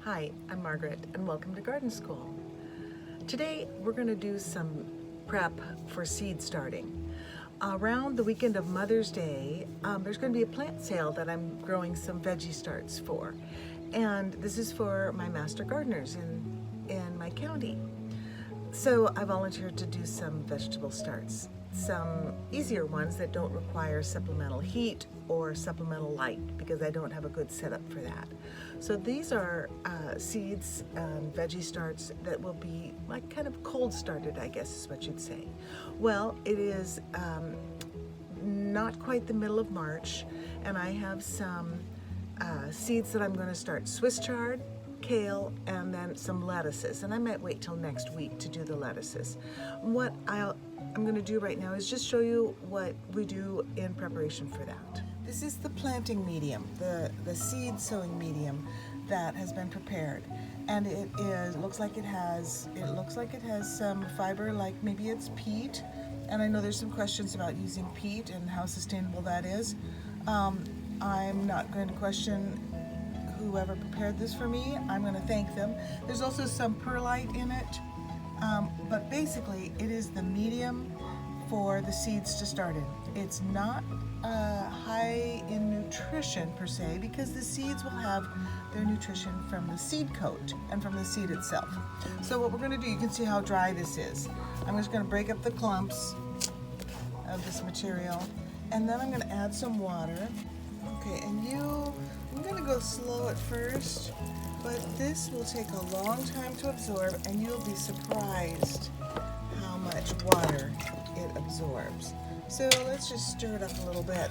Hi, I'm Margaret and welcome to Garden School. Today we're going to do some prep for seed starting. Around the weekend of Mother's Day, there's going to be a plant sale that I'm growing some veggie starts for. And this is for my master gardeners in my county. So I volunteered to do some vegetable starts, some easier ones that don't require supplemental heat or supplemental light because I don't have a good setup for that. So these are seeds, veggie starts that will be like kind of cold started, I guess is what you'd say. Well, it is not quite the middle of March, and I have some seeds that I'm going to start: Swiss chard, kale, and then some lettuces. And I might wait till next week to do the lettuces. What I'm going to do right now is just show you what we do in preparation for that. This is the planting medium, the seed sowing medium that has been prepared, and it looks like it has some fiber, like maybe it's peat. And I know there's some questions about using peat and how sustainable that is. I'm not going to question whoever prepared this for me. I'm going to thank them. There's also some perlite in it, but basically it is the medium for the seeds to start in. It's not high in nutrition per se, because the seeds will have their nutrition from the seed coat and from the seed itself. So what we're going to do, you can see how dry this is. I'm just going to break up the clumps of this material, and then I'm going to add some water. Okay, and I'm going to go slow at first, but this will take a long time to absorb, and you'll be surprised how much water it absorbs. So let's just stir it up a little bit.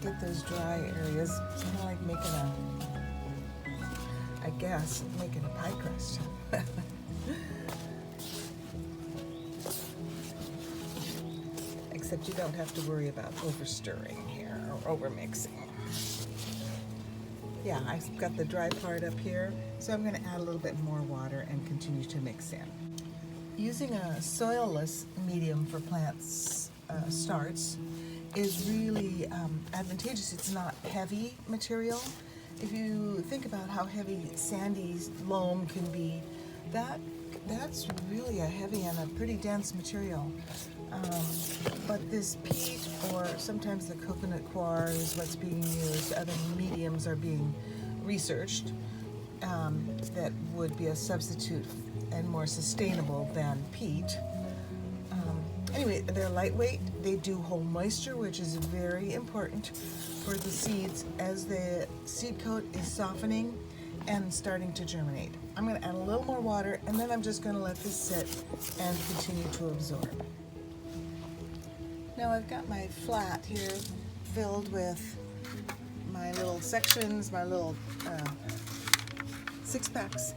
Get those dry areas. It's kind of like making making a pie crust. Except you don't have to worry about over stirring here or over mixing. Yeah, I've got the dry part up here, so I'm going to add a little bit more water and continue to mix in. Using a soilless medium for plants starts is really advantageous. It's not heavy material. If you think about how heavy sandy loam can be, that's really a heavy and a pretty dense material. But this peat, or sometimes the coconut coir, is what's being used. Other mediums are being researched that would be a substitute and more sustainable than peat. Anyway, they're lightweight. They do hold moisture, which is very important for the seeds as the seed coat is softening and starting to germinate. I'm going to add a little more water, and then I'm just going to let this sit and continue to absorb. Now I've got my flat here filled with my little sections, my little 6-packs,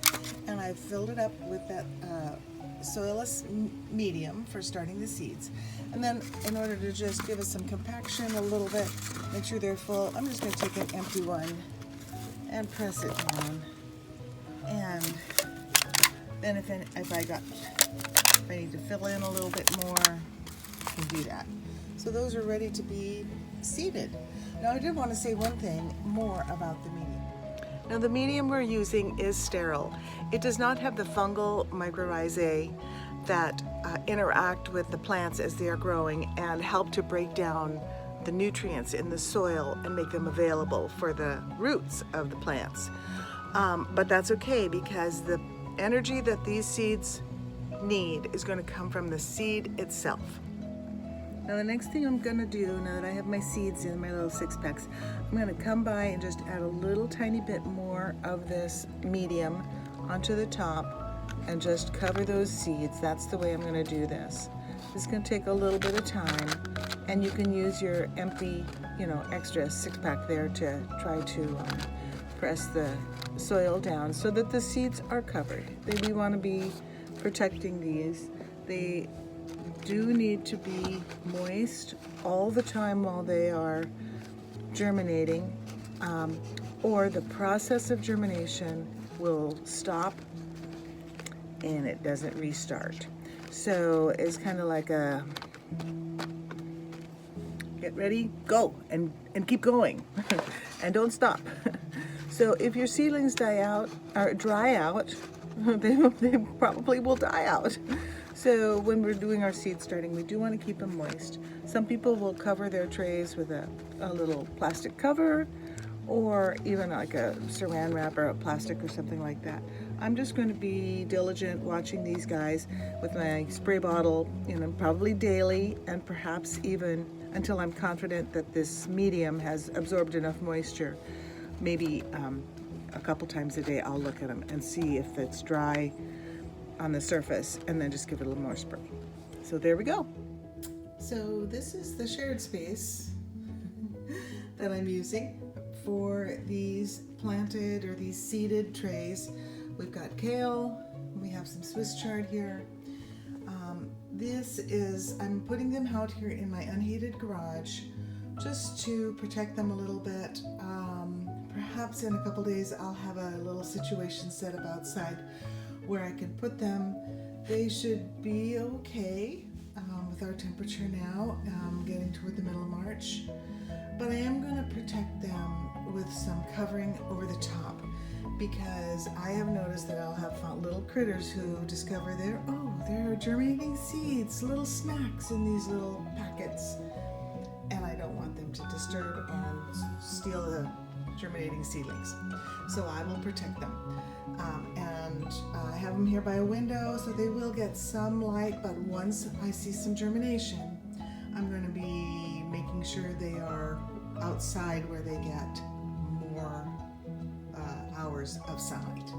and I've filled it up with that soilless medium for starting the seeds. And then, in order to just give us some compaction a little bit, make sure they're full, I'm just going to take an empty one and press it down. And then if I need to fill in a little bit more, I can do that. So those are ready to be seeded. Now I did want to say one thing more about the medium. Now the medium we're using is sterile. It does not have the fungal mycorrhizae that interact with the plants as they are growing and help to break down the nutrients in the soil and make them available for the roots of the plants. But that's okay, because the energy that these seeds need is going to come from the seed itself. Now the next thing I'm going to do, now that I have my seeds in my little 6-packs, I'm going to come by and just add a little tiny bit more of this medium onto the top and just cover those seeds. That's the way I'm going to do this. This is going to take a little bit of time, and you can use your empty, extra 6-pack there to try to press the soil down so that the seeds are covered. We want to be protecting these. They do need to be moist all the time while they are germinating, or the process of germination will stop and it doesn't restart. So it's kind of like a get ready, go, and keep going and don't stop. So if your seedlings die out or dry out, they probably will die out. So when we're doing our seed starting, we do want to keep them moist. Some people will cover their trays with a little plastic cover, or even like a saran wrap or a plastic or something like that. I'm just going to be diligent watching these guys with my spray bottle, probably daily, and perhaps even until I'm confident that this medium has absorbed enough moisture. Maybe a couple times a day I'll look at them and see if it's dry on the surface, and then just give it a little more spray. So there we go. So this is the shared space that I'm using for these planted or these seeded trays. We've got kale, we have some Swiss chard here. I'm putting them out here in my unheated garage just to protect them a little bit. Perhaps in a couple days I'll have a little situation set up outside where I can put them. They should be okay with our temperature now, getting toward the middle of March. But I am going to protect them with some covering over the top, because I have noticed that I'll have little critters who discover there are germinating seeds, little snacks in these little packets, and I don't want them to disturb and steal the germinating seedlings. So I will protect them. And I have them here by a window, so they will get some light, but once I see some germination, I'm going to be making sure they are outside where they get more hours of sunlight.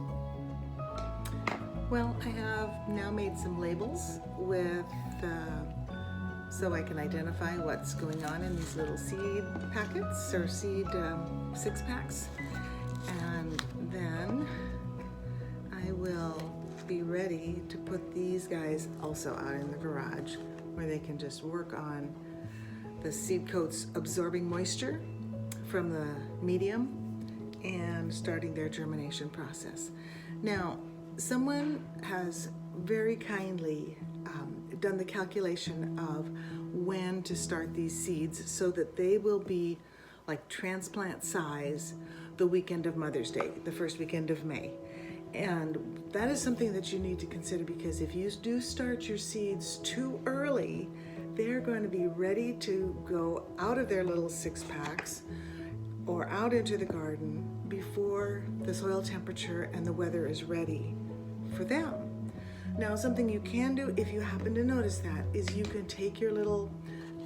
Well, I have now made some labels with so I can identify what's going on in these little seed packets or seed 6-packs, and then I will be ready to put these guys also out in the garage where they can just work on the seed coats absorbing moisture from the medium and starting their germination process. Now, someone has very kindly done the calculation of when to start these seeds so that they will be like transplant size the weekend of Mother's Day, the first weekend of May. And that is something that you need to consider, because if you do start your seeds too early, they're going to be ready to go out of their little 6-packs or out into the garden before the soil temperature and the weather is ready for them. Now, something you can do if you happen to notice that is you can take your little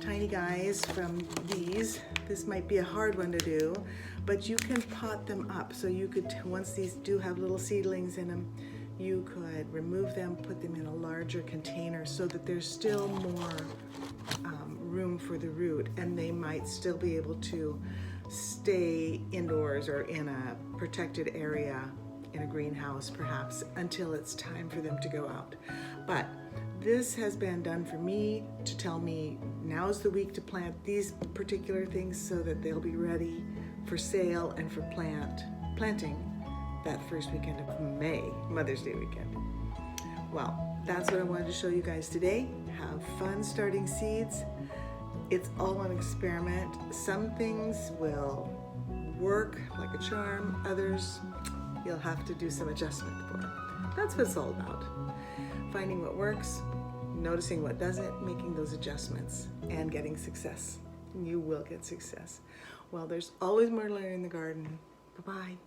tiny guys from these. This might be a hard one to do, but you can pot them up. So you could, once these do have little seedlings in them, you could remove them, put them in a larger container so that there's still more room for the root, and they might still be able to stay indoors or in a protected area in a greenhouse perhaps until it's time for them to go out. But this has been done for me to tell me now's the week to plant these particular things so that they'll be ready for sale and for planting that first weekend of May, Mother's Day weekend. Well, that's what I wanted to show you guys today. Have fun starting seeds. It's all an experiment. Some things will work like a charm, others you'll have to do some adjustment for. That's what it's all about. Finding what works, noticing what doesn't, making those adjustments, and getting success. You will get success. Well, there's always more to learn in the garden. Bye-bye.